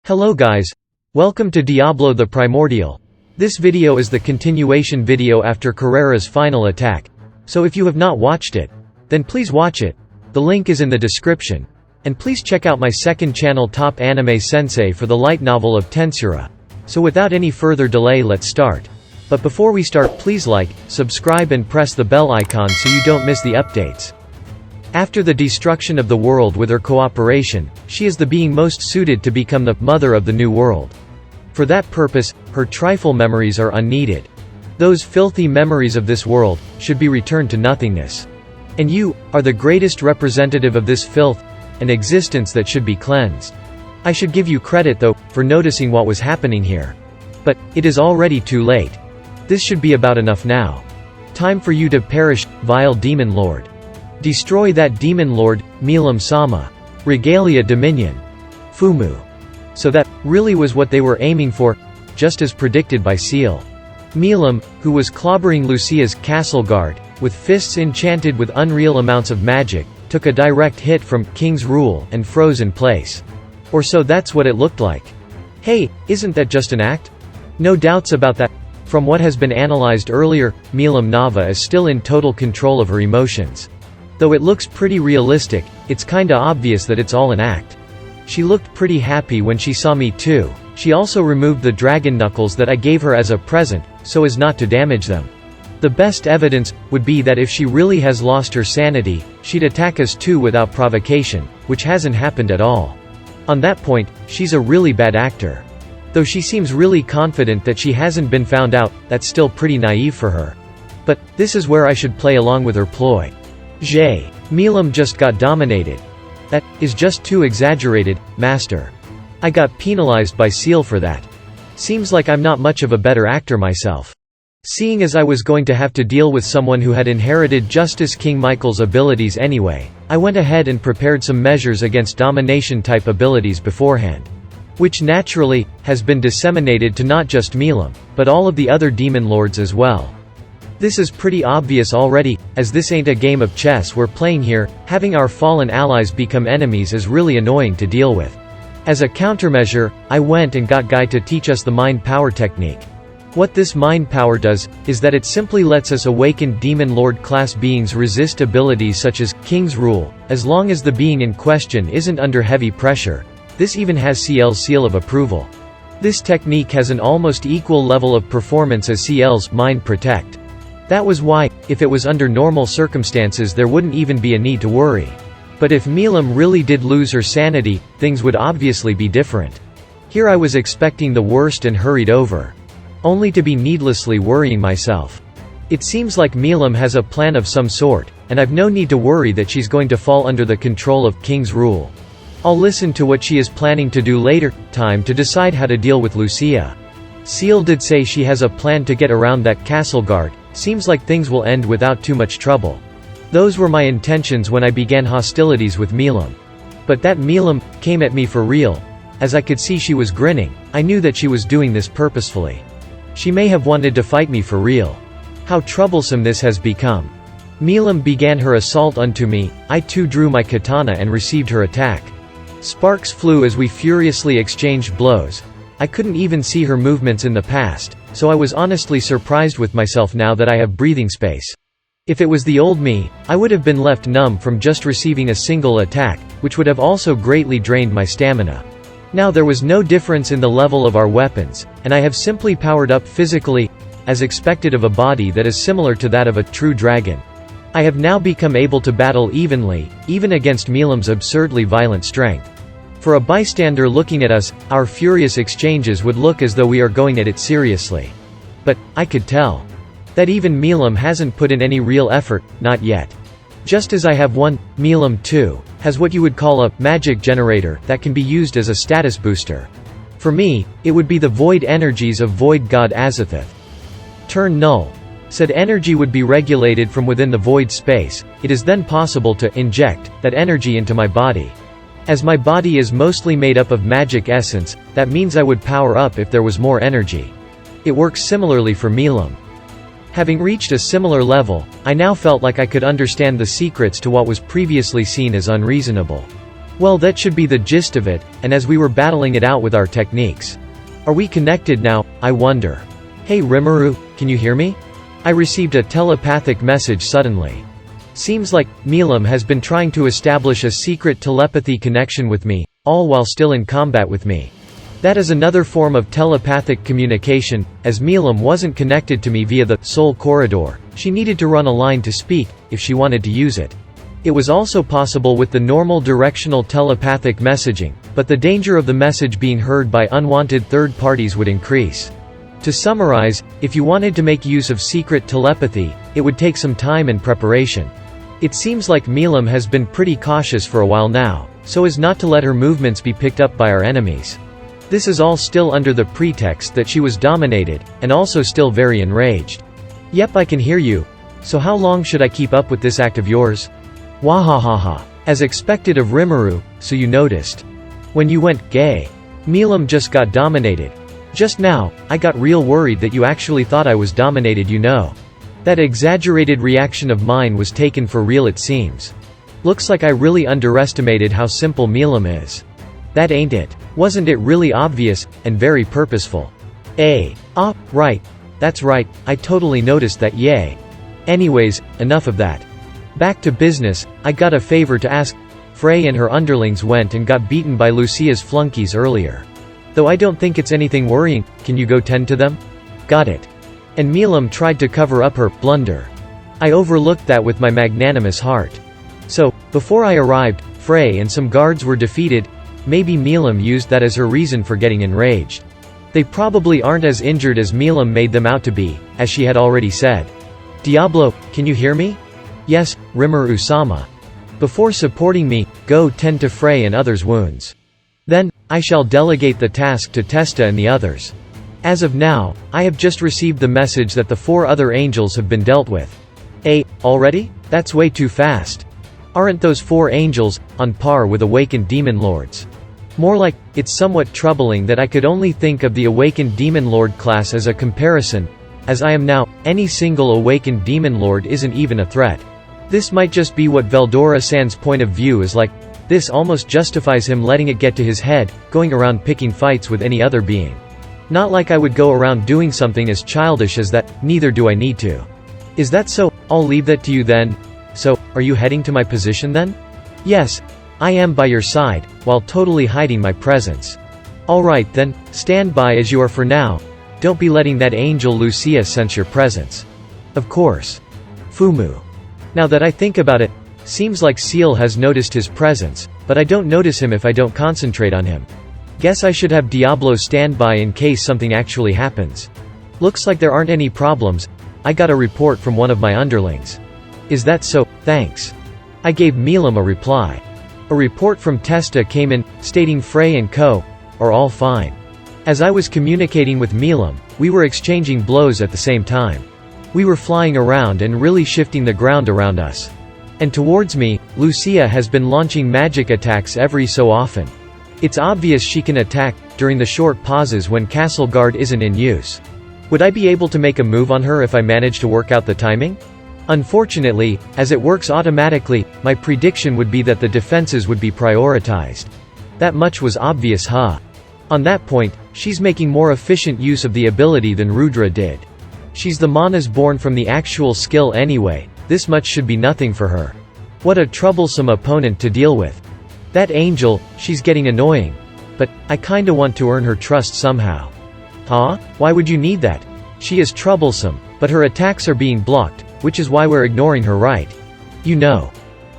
Hello guys. Welcome to Diablo the Primordial. This video is the continuation video after Carrera's final attack. So if you have not watched it, then please watch it. The link is in the description. And please check out my second channel Top Anime Sensei for the light novel of Tensura. So without any further delay, let's start. But before we start, please like, subscribe and press the bell icon so you don't miss the updates. After the destruction of the world with her cooperation, she is the being most suited to become the mother of the new world. For that purpose, her trifle memories are unneeded. Those filthy memories of this world should be returned to nothingness. And you are the greatest representative of this filth, an existence that should be cleansed. I should give you credit though, for noticing what was happening here. But it is already too late. This should be about enough now. Time for you to perish, vile demon lord. Destroy that demon lord, Milim Sama. Regalia Dominion. Fumu. So that really was what they were aiming for, just as predicted by Seal. Milim, who was clobbering Lucia's castle guard, with fists enchanted with unreal amounts of magic, took a direct hit from King's Rule and froze in place. Or so that's what it looked like. Hey, isn't that just an act? No doubts about that. From what has been analyzed earlier, Milim Nava is still in total control of her emotions. Though it looks pretty realistic, it's kinda obvious that it's all an act. She looked pretty happy when she saw me too. She also removed the dragon knuckles that I gave her as a present, so as not to damage them. The best evidence would be that if she really has lost her sanity, she'd attack us too without provocation, which hasn't happened at all. On that point, she's a really bad actor. Though she seems really confident that she hasn't been found out, that's still pretty naive for her. But this is where I should play along with her ploy. Milim just got dominated. That is just too exaggerated, master. I got penalized by Seal for that. Seems like I'm not much of a better actor myself. Seeing as I was going to have to deal with someone who had inherited Justice King Michael's abilities anyway, I went ahead and prepared some measures against domination-type abilities beforehand. Which naturally, has been disseminated to not just Milim, but all of the other demon lords as well. This is pretty obvious already, as this ain't a game of chess we're playing here. Having our fallen allies become enemies is really annoying to deal with. As a countermeasure, I went and got Guy to teach us the mind power technique. What this mind power does, is that it simply lets us awakened demon lord class beings resist abilities such as King's Rule, as long as the being in question isn't under heavy pressure. This even has CL's seal of approval. This technique has an almost equal level of performance as CL's Mind Protect. That was why, if it was under normal circumstances, there wouldn't even be a need to worry. But if Milim really did lose her sanity, things would obviously be different. Here I was expecting the worst and hurried over. Only to be needlessly worrying myself. It seems like Milim has a plan of some sort, and I've no need to worry that she's going to fall under the control of King's Rule. I'll listen to what she is planning to do later. Time to decide how to deal with Lucia. Seal did say she has a plan to get around that castle guard. Seems like things will end without too much trouble. Those were my intentions when I began hostilities with Milim. But that Milim came at me for real. As I could see she was grinning, I knew that she was doing this purposefully. She may have wanted to fight me for real. How troublesome this has become. Milim began her assault unto me, I too drew my katana and received her attack. Sparks flew as we furiously exchanged blows. I couldn't even see her movements in the past, so I was honestly surprised with myself now that I have breathing space. If it was the old me, I would have been left numb from just receiving a single attack, which would have also greatly drained my stamina. Now there was no difference in the level of our weapons, and I have simply powered up physically, as expected of a body that is similar to that of a true dragon. I have now become able to battle evenly, even against Milim's absurdly violent strength. For a bystander looking at us, our furious exchanges would look as though we are going at it seriously. But I could tell that even Milim hasn't put in any real effort, not yet. Just as I have one, Milim too has what you would call a magic generator that can be used as a status booster. For me, it would be the void energies of Void God Azathoth. Turn null. Said energy would be regulated from within the void space. It is then possible to inject that energy into my body. As my body is mostly made up of magic essence, that means I would power up if there was more energy. It works similarly for Milim. Having reached a similar level, I now felt like I could understand the secrets to what was previously seen as unreasonable. Well, that should be the gist of it, and as we were battling it out with our techniques. Are we connected now, I wonder? Hey Rimuru, can you hear me? I received a telepathic message suddenly. Seems like Milim has been trying to establish a secret telepathy connection with me, all while still in combat with me. That is another form of telepathic communication, as Milim wasn't connected to me via the soul corridor. She needed to run a line to speak, if she wanted to use it. It was also possible with the normal directional telepathic messaging, but the danger of the message being heard by unwanted third parties would increase. To summarize, if you wanted to make use of secret telepathy, it would take some time and preparation. It seems like Milim has been pretty cautious for a while now, so as not to let her movements be picked up by our enemies. This is all still under the pretext that she was dominated, and also still very enraged. Yep, I can hear you. So how long should I keep up with this act of yours? Wahahaha. As expected of Rimuru, so you noticed. When you went gay. Milim just got dominated. Just now, I got real worried that you actually thought I was dominated, you know. That exaggerated reaction of mine was taken for real, it seems. Looks like I really underestimated how simple Milim is. That ain't it. Wasn't it really obvious, and very purposeful? Right. That's right, I totally noticed that, yay. Anyways, enough of that. Back to business, I got a favor to ask. Frey and her underlings went and got beaten by Lucia's flunkies earlier. Though I don't think it's anything worrying, can you go tend to them? Got it. And Milim tried to cover up her blunder. I overlooked that with my magnanimous heart. So, before I arrived, Frey and some guards were defeated. Maybe Milim used that as her reason for getting enraged. They probably aren't as injured as Milim made them out to be, as she had already said. Diablo, can you hear me? Yes, Rimuru-sama. Before supporting me, go tend to Frey and others' wounds. Then, I shall delegate the task to Testa and the others. As of now, I have just received the message that the 4 other angels have been dealt with. Already? That's way too fast. Aren't those 4 angels on par with awakened demon lords? More like, it's somewhat troubling that I could only think of the awakened demon lord class as a comparison. As I am now, any single awakened demon lord isn't even a threat. This might just be what Veldora-san's point of view is like. This almost justifies him letting it get to his head, going around picking fights with any other being. Not like I would go around doing something as childish as that, neither do I need to. Is that so? I'll leave that to you then. So, are you heading to my position then? Yes. I am by your side, while totally hiding my presence. Alright then, stand by as you are for now. Don't be letting that angel Lucia sense your presence. Of course. Fumu. Now that I think about it, seems like Seal has noticed his presence, but I don't notice him if I don't concentrate on him. Guess I should have Diablo stand by in case something actually happens. Looks like there aren't any problems. I got a report from one of my underlings. Is that so? Thanks. I gave Milim a reply. A report from Testa came in, stating Frey and Co. are all fine. As I was communicating with Milim, we were exchanging blows at the same time. We were flying around and really shifting the ground around us. And towards me, Lucia has been launching magic attacks every so often. It's obvious she can attack during the short pauses when Castle Guard isn't in use. Would I be able to make a move on her if I managed to work out the timing? Unfortunately, as it works automatically, my prediction would be that the defenses would be prioritized. That much was obvious, huh? On that point, she's making more efficient use of the ability than Rudra did. She's the manas born from the actual skill anyway, this much should be nothing for her. What a troublesome opponent to deal with. That angel, she's getting annoying. But, I kinda want to earn her trust somehow. Huh? Why would you need that? She is troublesome, but her attacks are being blocked, which is why we're ignoring her, right? You know.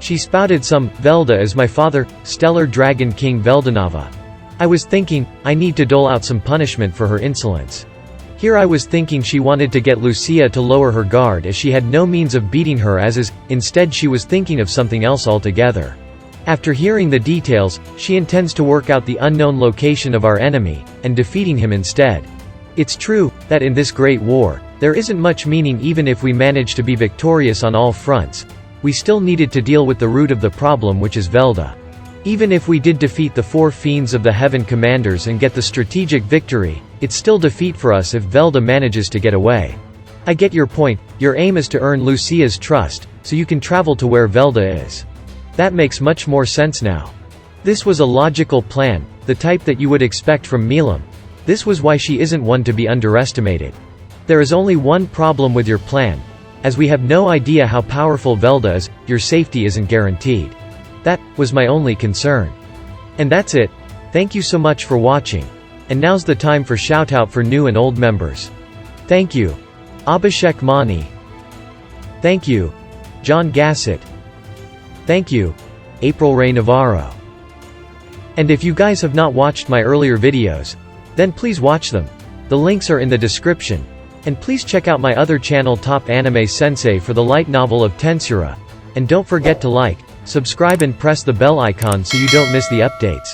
She spouted some, Velda is my father, Stellar Dragon King Veldanava. I was thinking, I need to dole out some punishment for her insolence. Here I was thinking she wanted to get Lucia to lower her guard as she had no means of beating her as is, instead she was thinking of something else altogether. After hearing the details, she intends to work out the unknown location of our enemy, and defeating him instead. It's true, that in this great war, there isn't much meaning even if we manage to be victorious on all fronts. We still needed to deal with the root of the problem, which is Velda. Even if we did defeat the 4 fiends of the Heaven Commanders and get the strategic victory, it's still defeat for us if Velda manages to get away. I get your point, your aim is to earn Lucia's trust, so you can travel to where Velda is. That makes much more sense now. This was a logical plan, the type that you would expect from Milim. This was why she isn't one to be underestimated. There is only one problem with your plan. As we have no idea how powerful Velda is, your safety isn't guaranteed. That was my only concern. And that's it. Thank you so much for watching. And now's the time for shoutout for new and old members. Thank you. Abhishek Mani. Thank you. John Gassett. Thank you. April Ray Navarro. And if you guys have not watched my earlier videos, then please watch them. The links are in the description. And please check out my other channel Top Anime Sensei for the light novel of Tensura. And don't forget to like, subscribe and press the bell icon so you don't miss the updates.